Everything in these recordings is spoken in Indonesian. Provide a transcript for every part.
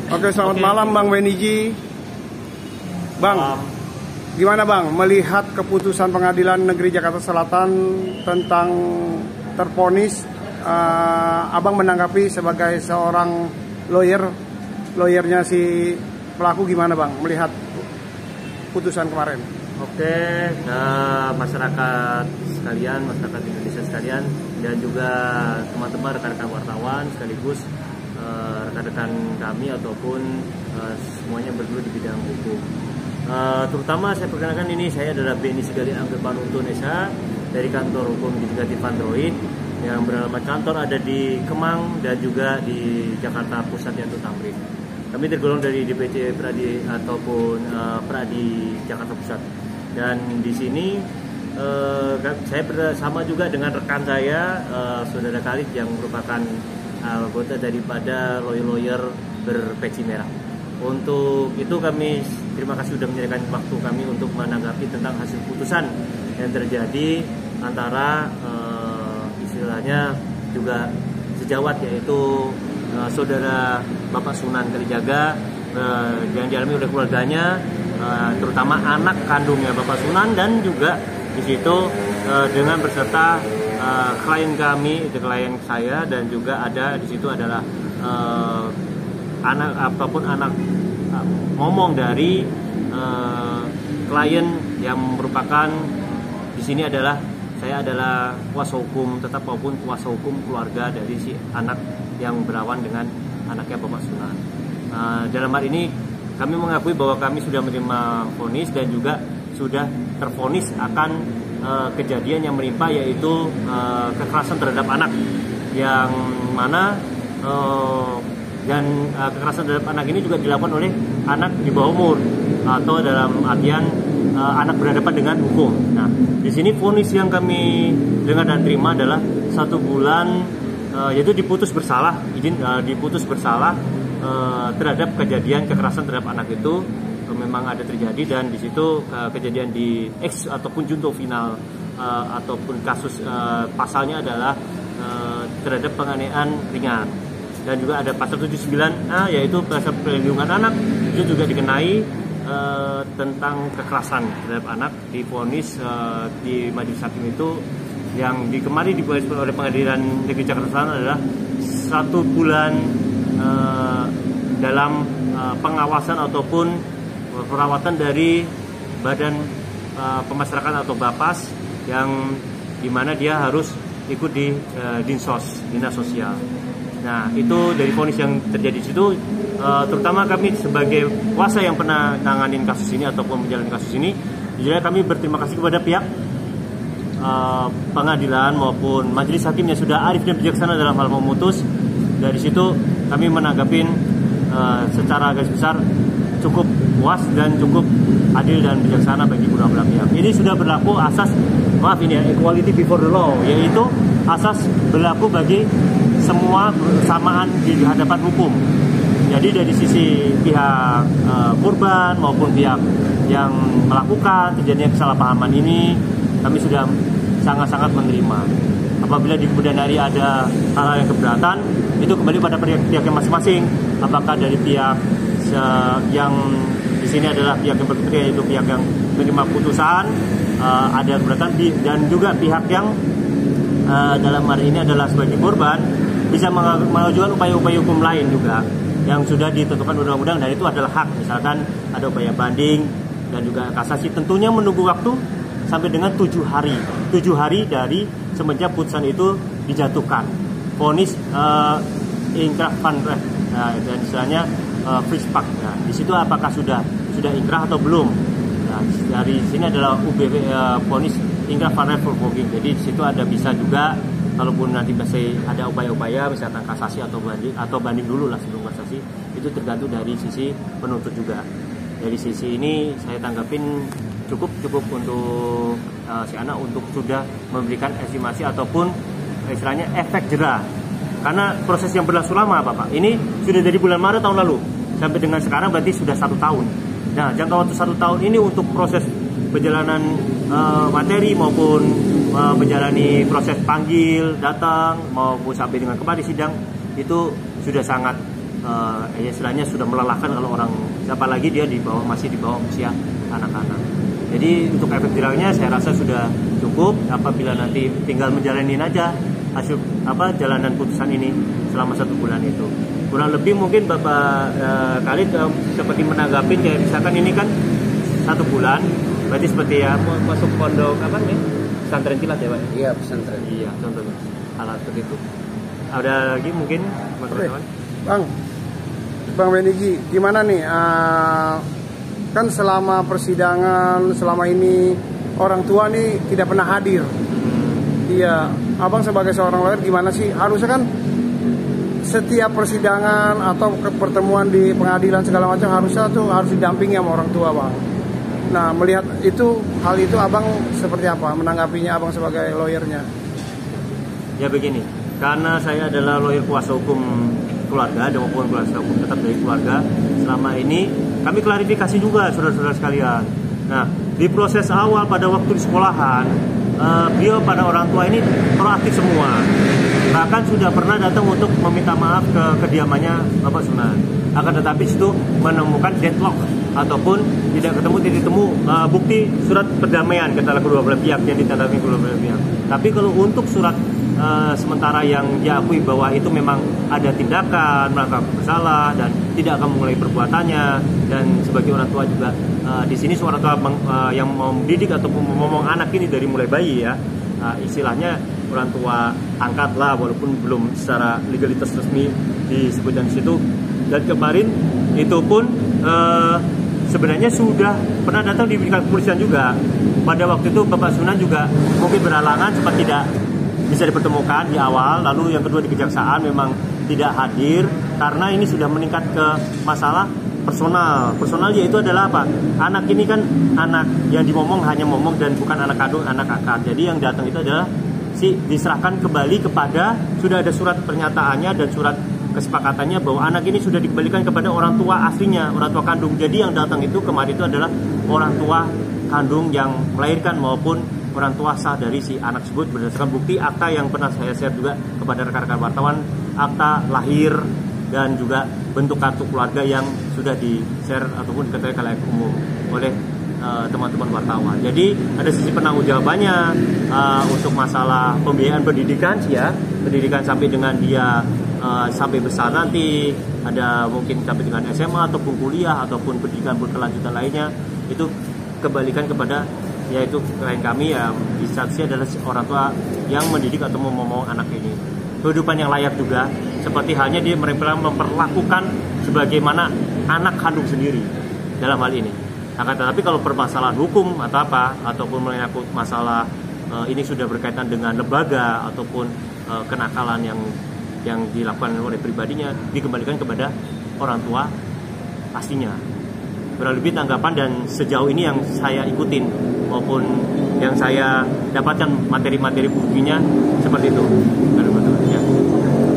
Oke, selamat malam Bang Weniji. Bang, gimana Bang melihat keputusan Pengadilan Negeri Jakarta Selatan tentang tervonis? Abang menanggapi sebagai seorang lawyernya si pelaku, gimana Bang melihat putusan kemarin? Oke, masyarakat sekalian, masyarakat Indonesia sekalian, dan juga teman-teman rekan-rekan wartawan sekaligus rekan-rekan kami ataupun semuanya bergelut di bidang hukum. Terutama saya perkenalkan, ini saya adalah Beni Sigalin Angger Panuntun Esa dari kantor hukum litigatif Android yang beralamat kantor ada di Kemang dan juga di Jakarta Pusat Yanto Tamrin. Kami tergolong dari DPC Pradi ataupun Pradi Jakarta Pusat. Dan di sini saya bersama juga dengan rekan saya, saudara Khalid yang merupakan anggota daripada lawyer berpeci merah. Untuk itu kami terima kasih sudah menyediakan waktu kami untuk menanggapi tentang hasil putusan yang terjadi antara istilahnya juga sejawat, yaitu saudara Bapak Sunan Kalijaga yang dialami oleh keluarganya, terutama anak kandungnya Bapak Sunan, dan juga di situ dengan berserta klien kami, itu klien saya, dan juga ada di situ adalah anak ngomong dari klien yang merupakan di sini adalah saya adalah kuasa hukum tetap maupun kuasa hukum keluarga dari si anak yang berawan dengan anaknya Bapak Sunan. Dalam hal ini kami mengakui bahwa kami sudah menerima vonis dan juga sudah tervonis akan kejadian yang menimpa, yaitu kekerasan terhadap anak, yang mana dan kekerasan terhadap anak ini juga dilakukan oleh anak di bawah umur atau dalam artian anak berhadapan dengan hukum. Nah, di sini vonis yang kami dengar dan terima adalah 1 bulan, yaitu diputus bersalah, diputus bersalah terhadap kejadian kekerasan terhadap anak itu memang ada terjadi, dan di situ kejadian di X ataupun junto final ataupun kasus pasalnya adalah terhadap penganiayaan ringan, dan juga ada pasal 79A yaitu pasal perlindungan anak, itu juga dikenai tentang kekerasan terhadap anak. Divonis di majelis hakim itu yang kemarin divonis oleh Pengadilan Negeri Jakarta Selatan adalah 1 bulan dalam pengawasan ataupun perawatan dari Badan Pemasyarakatan atau Bapas, yang dimana dia harus ikut di Dinsos, Dinas Sosial. Nah, itu dari vonis yang terjadi di situ. Terutama kami sebagai kuasa yang pernah nanganin kasus ini ataupun menjalani kasus ini, jadi kami berterima kasih kepada pihak pengadilan maupun majelis hakim yang sudah arif dan bijaksana dalam hal memutus. Dari situ kami menanggapin secara garis besar cukup puas dan cukup adil dan bijaksana bagi kedua belah pihak. Ini sudah berlaku asas, maaf ini ya, equality before the law, yaitu asas berlaku bagi semua bersamaan di hadapan hukum. Jadi dari sisi pihak korban maupun pihak yang melakukan terjadinya kesalahpahaman ini, kami sudah sangat-sangat menerima. Apabila di kemudian hari ada hal-hal yang keberatan, itu kembali pada pihak yang masing-masing. Apakah dari pihak yang di sini adalah pihak yang berkepentingan, yaitu pihak yang menerima putusan, ada keberatan, dan juga pihak yang dalam hari ini adalah sebagai korban bisa mengajukan upaya-upaya hukum lain juga yang sudah ditentukan undang-undang, dan itu adalah hak. Misalkan ada upaya banding dan juga kasasi, tentunya menunggu waktu sampai dengan 7 hari. 7 hari dari semenjak putusan itu dijatuhkan. Vonis inkrah van recht, dan istilahnya frispak. Nah, di situ apakah sudah inkrah atau belum? Nah, dari sini adalah UBW vonis inkrah van recht vervolging. Jadi di situ ada bisa juga, kalaupun nanti masih ada upaya-upaya misalkan kasasi atau banding dulu lah sebelum kasasi, itu tergantung dari sisi penuntut juga. Dari sisi ini saya tanggapin cukup untuk si anak untuk sudah memberikan estimasi ataupun istilahnya efek jera, karena proses yang berlangsung lama Bapak. Ini sudah dari bulan Maret tahun lalu sampai dengan sekarang, berarti sudah 1 tahun. Nah, jangka waktu 1 tahun ini untuk proses perjalanan materi maupun menjalani proses panggil, datang maupun sampai dengan kemarin sidang, itu sudah sangat ya istilahnya sudah melelahkan kalau orang, apalagi dia masih di bawah usia anak-anak. Jadi untuk efek jerahnya saya rasa sudah cukup apabila nanti tinggal menjalanin aja hasil jalanan putusan ini selama 1 bulan itu. Kurang lebih mungkin Bapak Khalid seperti menanggapi kayak misalkan ini kan 1 bulan, berarti seperti ya masuk pondok pesantren kilat ya Pak? Iya, pesantren. Iya, contohnya alat seperti itu. Ada lagi mungkin teman-teman? Bang Benigi, gimana nih? Kan selama persidangan selama ini orang tua nih tidak pernah hadir. Iya, abang sebagai seorang lawyer gimana sih? Harusnya kan setiap persidangan atau pertemuan di pengadilan segala macam harusnya tuh harus didampingi sama orang tua, Bang. Nah, melihat hal itu abang seperti apa menanggapinya abang sebagai lawyernya? Ya begini, karena saya adalah lawyer kuasa hukum keluarga dan maupun kuasa hukum tetap dari keluarga, selama ini kami klarifikasi juga saudara-saudara sekalian. Nah, di proses awal pada waktu di sekolahan, beliau pada orang tua ini proaktif semua. Bahkan sudah pernah datang untuk meminta maaf ke kediamannya Bapak Sunan. Akan tetapi situ menemukan deadlock ataupun tidak titik temu bukti surat perdamaian kata kedua belah pihak yang ditandatangani kedua belah pihak. Tapi kalau untuk surat sementara yang diakui bahwa itu memang ada tindakan merangkap bersalah dan tidak akan mengulangi perbuatannya, dan sebagai orang tua juga di sini seorang tua yang mendidik ataupun ngomong anak ini dari mulai bayi ya, istilahnya orang tua angkat lah walaupun belum secara legalitas resmi disebutkan di situ. Dan kemarin itu pun sebenarnya sudah pernah datang di kepolisian juga. Pada waktu itu Bapak Sunan juga mungkin berhalangan sempat tidak bisa dipertemukan di awal, lalu yang kedua di kejaksaan memang tidak hadir karena ini sudah meningkat ke masalah personal. Personalnya itu adalah apa? Anak ini kan anak yang dimomong hanya momong dan bukan anak kandung, anak akad. Jadi yang datang itu adalah diserahkan kembali kepada, sudah ada surat pernyataannya dan surat kesepakatannya bahwa anak ini sudah dikembalikan kepada orang tua aslinya, orang tua kandung. Jadi yang datang itu kemarin itu adalah orang tua kandung yang melahirkan maupun orang tua sah dari si anak tersebut berdasarkan bukti akta yang pernah saya share juga kepada rekan-rekan wartawan, akta lahir dan juga bentuk kartu keluarga yang sudah di-share ataupun diketahui khalayak umum oleh teman-teman wartawan. Jadi ada sisi penanggung-jawabannya untuk masalah pembiayaan pendidikan sih ya, pendidikan sampai dengan dia sampai besar nanti, ada mungkin sampai dengan SMA ataupun kuliah ataupun pendidikan berkelanjutan lainnya, itu kembalikan kepada yaitu klien kami ya, instansi adalah orang tua yang mendidik atau memomong anak ini. Kehidupan yang layak juga, seperti halnya dia memperlakukan sebagaimana anak kandung sendiri dalam hal ini. Akan tetapi kalau permasalahan hukum atau apa, ataupun menyangkut masalah ini sudah berkaitan dengan lembaga ataupun kenakalan yang dilakukan oleh pribadinya, dikembalikan kepada orang tua pastinya. Kurang lebih tanggapan dan sejauh ini yang saya ikutin maupun yang saya dapatkan materi-materi buktinya seperti itu. Ya.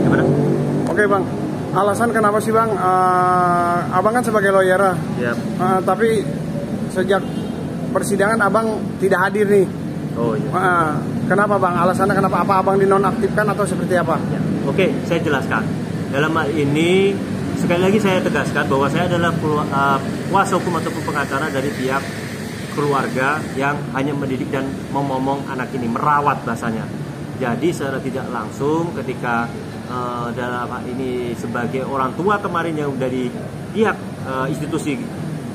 Gimana? Oke Bang, alasan kenapa sih Bang? Abang kan sebagai lawyer, yep. Tapi sejak persidangan Abang tidak hadir nih. Oh iya. Kenapa Bang? Alasannya kenapa? Apa Abang dinonaktifkan atau seperti apa? Ya. Oke, saya jelaskan. Dalam hal ini sekali lagi saya tegaskan bahwa saya adalah kuasa hukum ataupun pengacara dari pihak keluarga yang hanya mendidik dan memomong anak ini, merawat bahasanya. Jadi secara tidak langsung ketika dalam hal ini sebagai orang tua kemarin yang dari pihak institusi,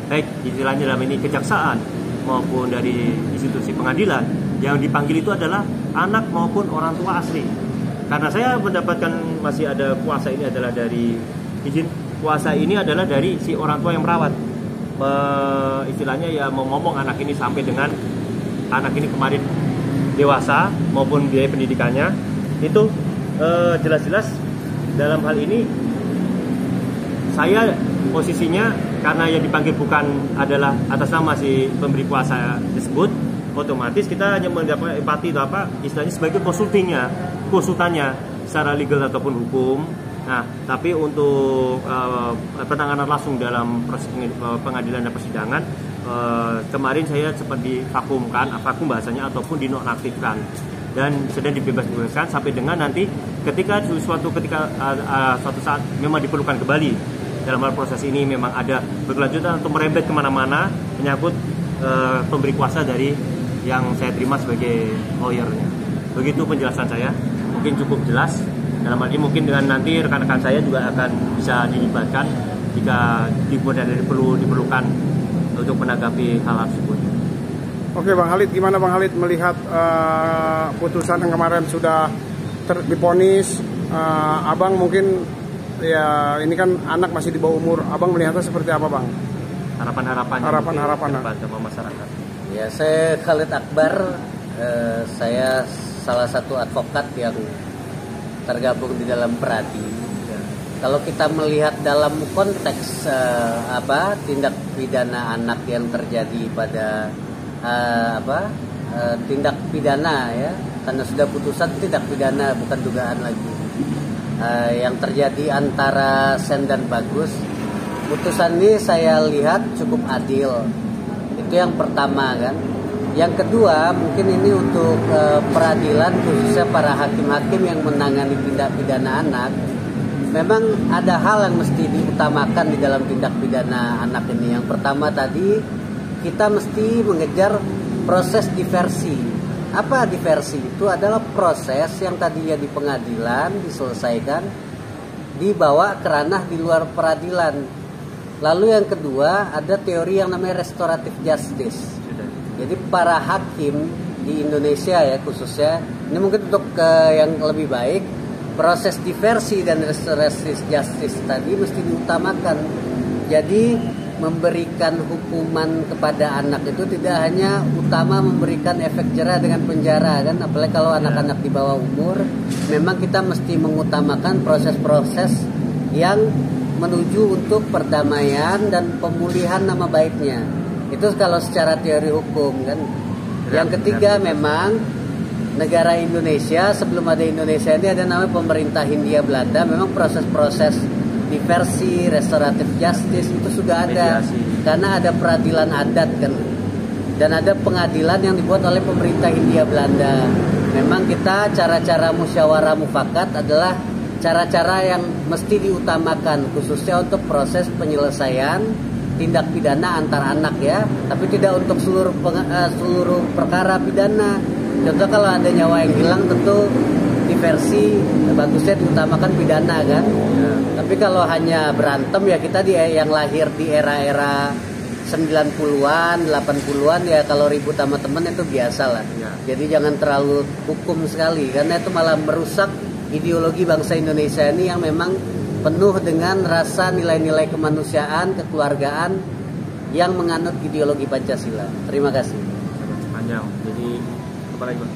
baik istilahnya dalam ini kejaksaan maupun dari institusi pengadilan, yang dipanggil itu adalah anak maupun orang tua asli. Karena saya mendapatkan masih ada kuasa ini adalah dari izin kuasa ini adalah dari si orang tua yang merawat, istilahnya ya ngomong anak ini sampai dengan anak ini kemarin dewasa maupun biaya pendidikannya itu jelas-jelas dalam hal ini saya posisinya karena yang dipanggil bukan adalah atas nama si pemberi kuasa tersebut, otomatis kita hanya mendapat empati atau apa istilahnya sebagai konsultannya secara legal ataupun hukum. Nah, tapi untuk penanganan langsung dalam proses pengadilan dan persidangan, kemarin saya seperti vakum bahasanya ataupun dinonaktifkan dan sedang dibebaskan sampai dengan nanti ketika suatu saat memang diperlukan kembali dalam hal proses ini, memang ada berkelanjutan atau merembet kemana-mana menyangkut pemberi kuasa dari yang saya terima sebagai lawyernya. Begitu penjelasan saya, mungkin cukup jelas. Dalam hal ini mungkin dengan nanti rekan-rekan saya juga akan bisa dilibatkan jika kemudian diperlukan untuk menanggapi hal tersebut. Oke Bang Khalid, gimana Bang Khalid melihat putusan yang kemarin sudah divonis? Abang mungkin ya ini kan anak masih di bawah umur, Abang melihatnya seperti apa Bang? Harapan sama masyarakat. Ya, saya Khalid Akbar, saya salah satu advokat yang tergabung di dalam Peradi. Kalau kita melihat dalam konteks tindak pidana anak yang terjadi pada tindak pidana ya, karena sudah putusan tindak pidana bukan dugaan lagi, yang terjadi antara Sen dan Bagus, putusan ini saya lihat cukup adil. Itu yang pertama kan. Yang kedua, mungkin ini untuk peradilan khususnya para hakim-hakim yang menangani tindak pidana anak. Memang ada hal yang mesti diutamakan di dalam tindak pidana anak ini. Yang pertama tadi, kita mesti mengejar proses diversi. Apa diversi? Itu adalah proses yang tadinya di pengadilan diselesaikan, dibawa ke ranah di luar peradilan. Lalu yang kedua, ada teori yang namanya restoratif justice. Jadi para hakim di Indonesia ya khususnya, ini mungkin untuk yang lebih baik, proses diversi dan restoratif justice tadi mesti diutamakan. Jadi memberikan hukuman kepada anak itu tidak hanya utama memberikan efek jera dengan penjara kan, apalagi kalau anak-anak di bawah umur, memang kita mesti mengutamakan proses-proses yang menuju untuk perdamaian dan pemulihan nama baiknya. Itu kalau secara teori hukum kan. Yang ketiga, memang negara Indonesia, sebelum ada Indonesia ini ada namanya pemerintah Hindia Belanda, memang proses-proses diversi, restoratif justice itu sudah ada. Mediasi. Karena ada peradilan adat kan. Dan ada pengadilan yang dibuat oleh pemerintah Hindia Belanda. Memang kita cara-cara musyawarah mufakat adalah cara-cara yang mesti diutamakan khususnya untuk proses penyelesaian tindak pidana antar anak ya, tapi tidak untuk seluruh perkara pidana. Contoh kalau ada nyawa yang hilang, tentu diversi bagusnya diutamakan pidana kan. Ya. Tapi kalau hanya berantem ya kita yang lahir di era-era 90-an, 80-an ya kalau ribut sama temen itu biasa lah. Ya. Jadi jangan terlalu hukum sekali karena itu malah merusak ideologi bangsa Indonesia ini yang memang penuh dengan rasa nilai-nilai kemanusiaan, kekeluargaan yang menganut ideologi Pancasila. Terima kasih. Panjang. Jadi apa lagi Bang?